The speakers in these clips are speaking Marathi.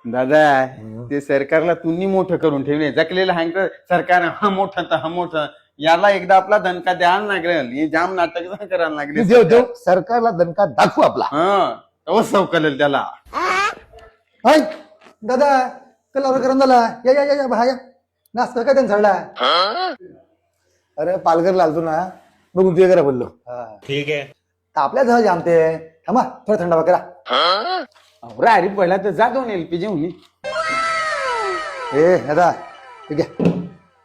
दादा ते सरकारला तुम्ही मोठं करून ठेवले जकलेलं हँक सरकार हा मोठा तर हा मोठा याला एकदा आपला दणका द्यायला लागेल हे जाम नाटक करायला लागले देव देव सरकारला दणका दाखवू आपला. हा तवच सवकलेल त्याला. हाय दादा कला करून झाला या या या भाया नाश्ता काय त्यांना झाला. अरे पालघरला आलतो ना बघून तुझ्या घरा बोललो. ठीक है. आपल्या जहाज आमते थांबा थोडा थंडावा करा. राडी पहिला तर जा दोन एलपीजी होणी. ए दादा ठीक आहे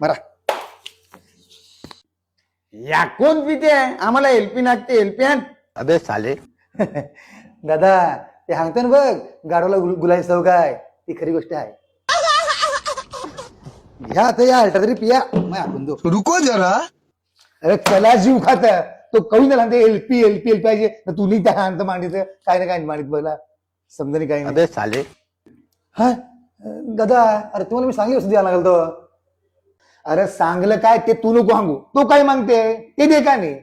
बरा. या कोण पिते आम्हाला एलपी लागते एलपी आण. अबे साले. दादा ते सांगते ना बघ गाडोला गुलाई सव काय ती खरी गोष्ट आहे. घ्या आता या अल्टा तरी पिया मग आपण दो. रुको जरा. अरे कला जीव खात तो कवी ना एलपी एलपी एल पाहिजे तू नाही त्या अंत मांडित काय ना काय मांडित बघला समजा नाही काही नाही. अबे साले. हा दादा अरे तुम्हाला मी सांगितलं असं द्यायला लागल तो. अरे सांगलं काय ते तू नको सांगू. तो काय मागते ते दे का नाही.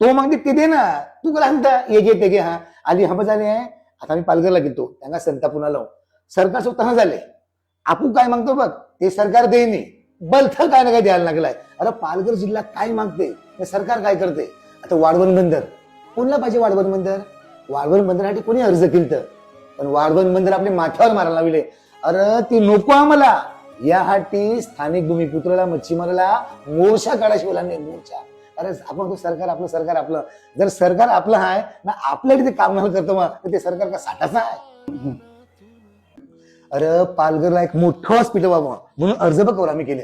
तो मागते ते दे ना. तू काय सांगता हे घे ते घे. हा आधी हा झाले आहे आता मी पालघरला गेलो त्यांना संता पुन्हा लावून सरकार स्वतः झाले. आपण काय मागतो बघ ते सरकार देईनी बलथ काय ना काय द्यायला लागलाय. अरे पालघर जिल्हा काय मागते हे सरकार काय करते. आता वाढवण बंदर कोणला पाहिजे. वाढवण बंदर वाढवण बंदरासाठी कोणी अर्ज केलं पण वाढवण बंदर आपले माथ्यावर मारायला लावले. अरे ती नको आम्हाला यासाठी स्थानिक भूमिपुत्राला मच्छीमाराला मोर्चा काढाशिवाय नाही मोर्चा. अरे आपण तो सरकार आपलं जर सरकार आपलं आहे ना आपल्याकडे ते काम नाही करतो मग तर ते सरकार का साठाचं आहे. अरे पालघरला एक मोठं हॉस्पिटल बाबा म्हणून अर्ज बघ आम्ही केले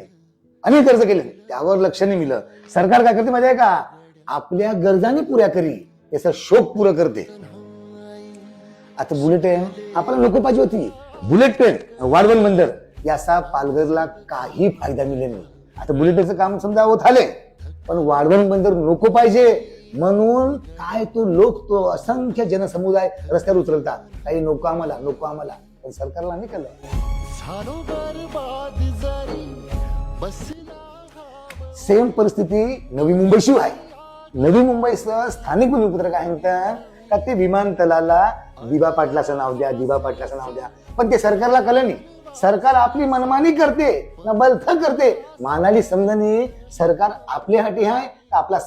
अनेक अर्ज केले त्यावर लक्ष नाही मिळलं. सरकार काय करते माहिती आहे का आपल्या गरजाने पुऱ्या करी त्याचा शोक पुरं करते. आता बुलेट ट्रेन आपल्याला नको पाहिजे होती. बुलेट ट्रेन वाढवण बंदर याचा पालघरला काही फायदा मिळेल नाही. आता बुलेट ट्रेनचं काम समजा होत आले पण वाढवण बंदर नको पाहिजे म्हणून काय तो लोक तो असंख्य जनसमुदाय रस्त्यावर उतरवतात. काही नको आम्हाला पण सरकारला नाही कळलं. सेम परिस्थिती नवी मुंबईशी आहे. नवी मुंबईचं स्थानिक भूमिपुत्र काय म्हणतात का ते विमानतळाला दिबा पाटलाचं नाव द्या पण ते सरकारला कळलं नाही. सरकार आपली मनमानी करते ना बलथ करते. मानाली समजणी सरकार आपल्या हाती आहे आपला